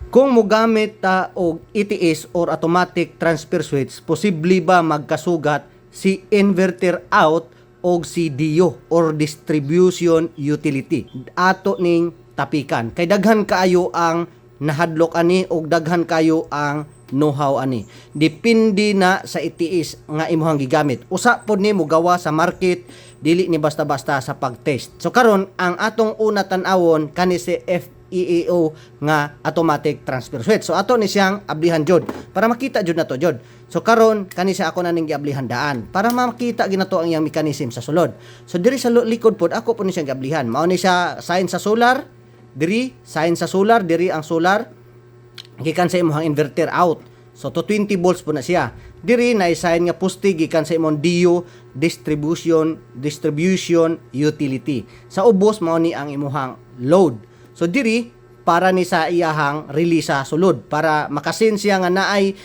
Kung mogamit ta og ETS or automatic transfer switch, posible ba magkasugat si inverter out o si DIO or distribution utility ato ning tapikan? Kay daghan kaayo ang nahadlok ani og daghan kayo ang know-how ani. Depende na sa ETS nga imuhang gigamit. Usa pod ni mo gawa sa market, dili ni basta-basta sa pagtest. So karon ang atong una tan-awon kani si FEAO nga automatic transfer switch. So ato ni siyang ablihan jud para makita jud nato jud. So karon kani siya ako na ning giablihan daan para makita ginato ang iyang mechanism sa sulod. So diri sa likod pod ako po ni siyang giablihan. Mao ni siya sign sa solar, diri sign sa solar, diri ang solar gikan sa imong inverter out. So to 20 volts po na siya. Diri na sign nga poste gikan sa imong DIO distribution utility. Sa ubos mao ni ang imong load. So diri para ni sa iyahang release sa sulod para makasin siya nga naay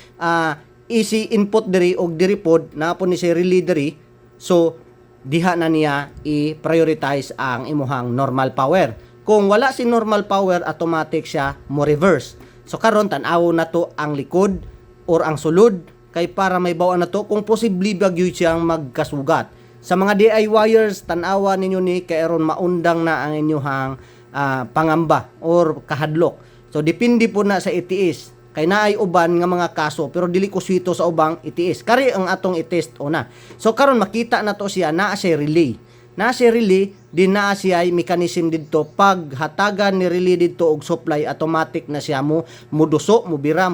easy input diri og diri pod na po ni si relay diri. So diha na niya i-prioritize ang imuhang normal power. Kung wala si normal power, automatic siya mo reverse. So karon tan-awo na to ang likod or ang sulod kay para may bawaan na to kung posible bagyo siyang magkasugat. Sa mga DIYers, tan-awa ninyo ni kay aron maundang na ang inyong pangamba or kahadlok. So depende po na sa ETS. Kay naay uban nga mga kaso pero dili ko swito sa ubang ETS. Kari ang atong i-test una. So karon makita na to siya naa siya relay. Na si relay din naa siya mechanism didto paghatagan ni relay didto og supply automatic na siya mo muduso mo bira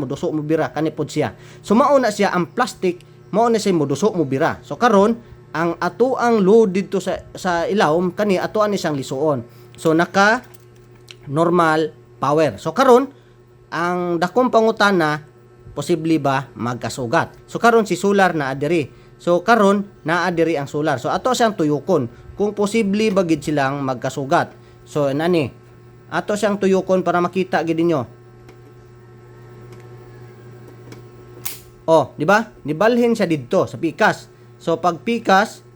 kani pod siya. So mao na siya ang plastic mao na siya muduso mo bira. So karon ang ato ang load didto sa ilawom kani atoan ni siyang lisuon. So naka normal power. So karon ang dakong pangutana posible ba magkasugat. So karon si solar na adiri. So karon naa diri ang solar. So ato siyang tuyokon kung posible ba gid silang magkasugat. So nani ato siyang tuyokon para makita gid ninyo. Oh, di ba? Nibalhin siya didto sa pikas. So pag pikas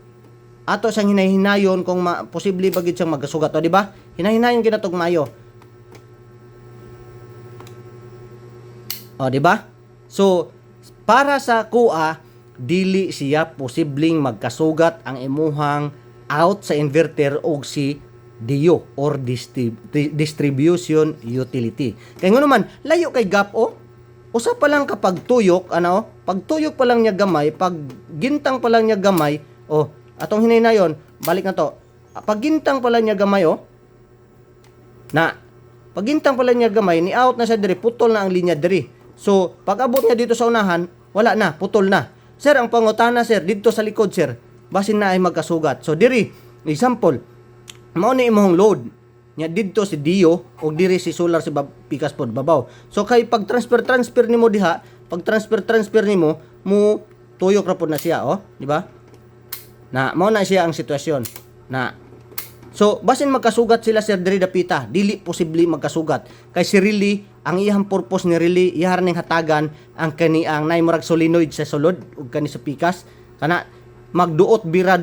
ato siyang hinahinayon kung posible ba gid siyang magkasugat, o di ba? Hinahinayon gid natog mayo. O di ba? So para sa kuha dili siya posibleng magkasugat ang imuhang out sa inverter o si DIO or distribution utility. Kaya nga naman, layo kay gap o. Usa pa lang kapag tuyok, pag tuyok pa lang niya gamay, pag gintang pa lang niya gamay, atong hinaynayon, balik na to. Pag gintang pa lang niya gamay, pag gintang pa lang niya gamay, ni out na siya diri, putol na ang linya diri. So, pag abot niya dito sa unahan, wala na, putol na. Sir, ang pangutana sir, dito sa likod sir, basin na ay magkasugat. So diri, example, mao ni imong load. Nya dito si DIO o diri si solar si pikas pod babaw. So kay pag transfer nimo diha, pag transfer nimo, mo tuyok ra pod na siya, di ba? Na mao na siya ang sitwasyon. So basin magkasugat sila sir diri dapita, dili posible magkasugat. Kay si relay ang iyang purpose ni relay iyar ning hatagan ang kaniang nay murag solenoid sa sulod ug kani sa pikas kana magduot bira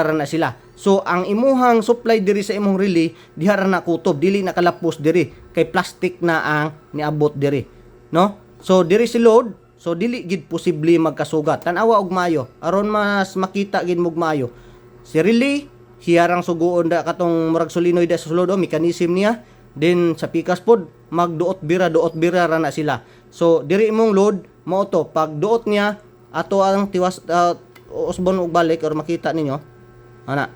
ra na sila. So ang imuhang supply diri sa imong relay diha ra na kutob, dili nakalapos diri kay plastic na ang niabot diri, no? So diri si load, so dili gid posible magkasugat. Tan-awa og maayo aron mas makita gid mog maayo. Si relay hiyarang suguon da katong murag solenoid sa sulod mechanism niya. Then sa pikas pod magduot bira ra na sila. So diri imong load mao to pag duot niya ato ang tiwas usbon og balik or makita ninyo ana.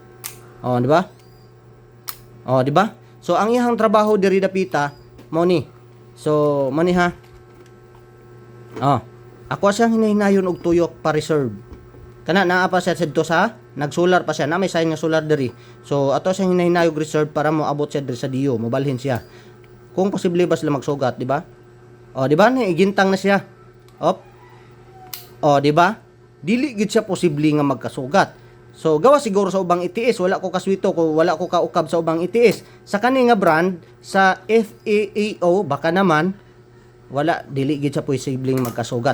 Di ba? Di ba? So ang iyang trabaho diri dapita mao ni. So mani ha. Ako siyang hinahinayon og tuyok pa reserve. Kana naa pa siya dito sa nagsolar pa siya na may sign nga solar diri. So ato siyang hinahinayog reserve para mo abot siya diri sa DIO, mobalhin siya. Kung posible ba sila magsugat, di ba? Di ba? Igintang na siya. Di ba? Dili gid siya posible nga magkasugat. So gawa siguro sa ubang ETS, wala ko kaswito ko, wala ko kaukab sa ubang ETS. Sa kani nga brand sa FEAO baka naman wala dili gid siya posibleng magkasugat.